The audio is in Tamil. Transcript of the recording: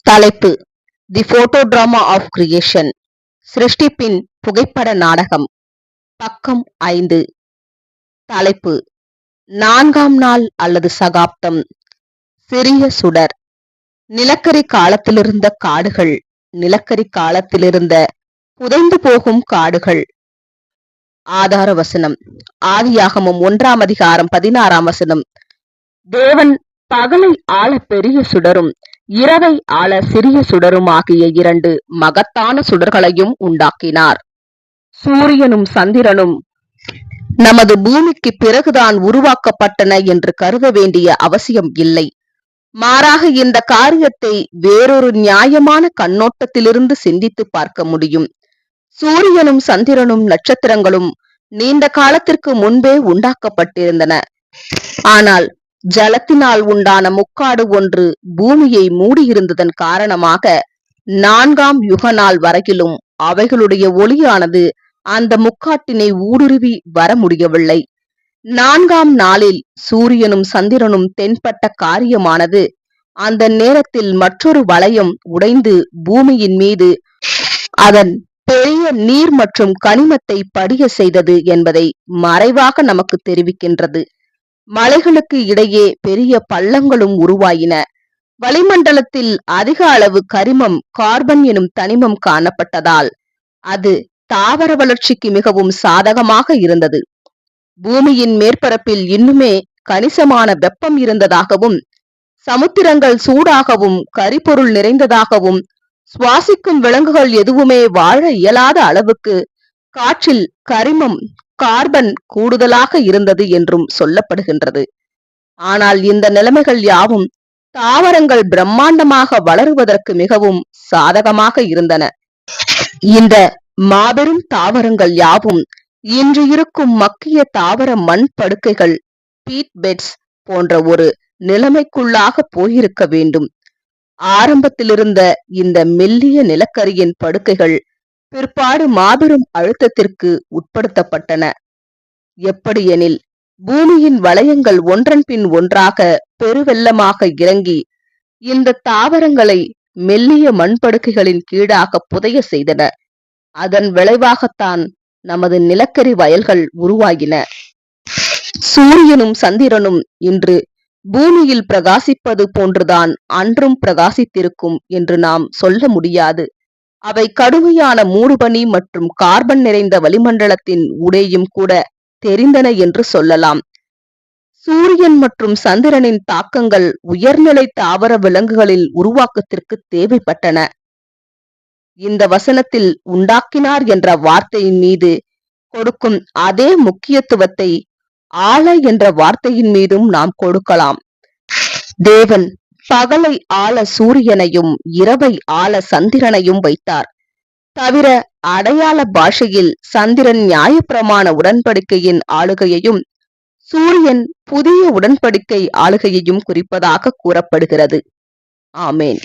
தலைப்பு the photo drama of creation, சிருஷ்டிப்பின் புகைப்பட நாடகம், பக்கம் 5. தலைப்பு நான்காம் நாள் அல்லது சகாப்தம். சிறிய சுடர். நிலக்கரி காலத்திலிருந்த காடுகள், நிலக்கரி காலத்திலிருந்த புதைந்து போகும் காடுகள். ஆதார வசனம் ஆதியாகமம் 1 அதிகாரம் 16 தேவன் பகலை ஆள பெரிய சுடரும் இரவை ஆள சிறிய சுடரும் ஆகிய 2 மகத்தான சுடர்களையும் உண்டாக்கினார். சூரியனும் சந்திரனும் நமது பூமிக்கு பிறகுதான் உருவாக்கப்பட்டன என்று கருத வேண்டிய அவசியம் இல்லை. மாறாக இந்த காரியத்தை வேறொரு நியாயமான கண்ணோட்டத்திலிருந்து சிந்தித்து பார்க்க முடியும். சூரியனும் சந்திரனும் நட்சத்திரங்களும் நீண்ட காலத்திற்கு முன்பே உண்டாக்கப்பட்டிருந்தன. ஆனால் ஜலத்தினால் உண்டான முக்காடு ஒன்று பூமியை மூடியிருந்ததன் காரணமாக 4ஆம் யுக நாள் வரையிலும் அவைகளுடைய ஒளியானது அந்த முக்காட்டினை ஊடுருவி வர முடியவில்லை. 4ஆம் நாளில் சூரியனும் சந்திரனும் தென்பட்ட காரியமானது அந்த நேரத்தில் மற்றொரு வளையம் உடைந்து பூமியின் மீது அதன் பெரிய நீர் மற்றும் கனிமத்தை படிய செய்தது என்பதை மறைவாக நமக்கு தெரிவிக்கின்றது. மலைகளுக்கு இடையே பெரிய பள்ளங்களும் உருவாயின. வளிமண்டலத்தில் அதிக அளவு கரிமம், கார்பன் எனும் தனிமம் காணப்பட்டதால் அது தாவர வளர்ச்சிக்கு மிகவும் சாதகமாக இருந்தது. பூமியின் மேற்பரப்பில் இன்னுமே கணிசமான வெப்பம் இருந்ததாகவும், சமுத்திரங்கள் சூடாகவும் கரிபொருள் நிறைந்ததாகவும், சுவாசிக்கும் விலங்குகள் எதுவுமே வாழ இயலாத அளவுக்கு காற்றில் கரிமம், கார்பன் கூடுதலாக இருந்தது என்றும் சொல்லப்படுகின்றது. ஆனால் இந்த நிலைமைகள் யாவும் தாவரங்கள் பிரம்மாண்டமாக வளருவதற்கு மிகவும் சாதகமாக இருந்தன. இந்த மாபெரும் தாவரங்கள் யாவும் இன்று இருக்கும் மக்கிய தாவர மண் படுக்கைகள், பீட் பெட்ஸ் போன்ற ஒரு நிலைமைக்குள்ளாக போயிருக்க வேண்டும். ஆரம்பத்திலிருந்த இந்த மெல்லிய நிலக்கரியின் படுக்கைகள் பிற்பாடு மாபெரும் அழுத்தத்திற்கு உட்படுத்தப்பட்டன. எப்படியெனில் பூமியின் வளையங்கள் ஒன்றன் பின் ஒன்றாக பெருவெள்ளமாக இறங்கி இந்த தாவரங்களை மெல்லிய மண்படுக்கைகளின் கீழாக புதைய செய்தன. அதன் விளைவாகத்தான் நமது நிலக்கரி வயல்கள் உருவாகின. சூரியனும் சந்திரனும் இன்று பூமியில் பிரகாசிப்பது போன்றுதான் அன்றும் பிரகாசித்திருக்கும் என்று நாம் சொல்ல முடியாது. அவை கடுமையான மூடுபனி மற்றும் கார்பன் நிறைந்த வளிமண்டலத்தின் ஊடேயும் கூட தெரிந்தன என்று சொல்லலாம். சூரியன் மற்றும் சந்திரனின் தாக்கங்கள் உயர்நிலை தாவர விலங்குகளில் உருவாக்கத்திற்கு தேவைப்பட்டன. இந்த வசனத்தில் உண்டாக்கினார் என்ற வார்த்தையின் மீது கொடுக்கும் அதே முக்கியத்துவத்தை ஆள என்ற வார்த்தையின் மீதும் நாம் கொடுக்கலாம். தேவன் பகலை ஆள சூரியனையும் இரவை ஆள சந்திரனையும் வைத்தார். தவிர அடையாள பாஷையில் சந்திரன் நியாயப்பிரமாண உடன்படிக்கையின் ஆளுகையையும் சூரியன் புதிய உடன்படிக்கை ஆளுகையையும் குறிப்பதாக கூறப்படுகிறது. ஆமேன்.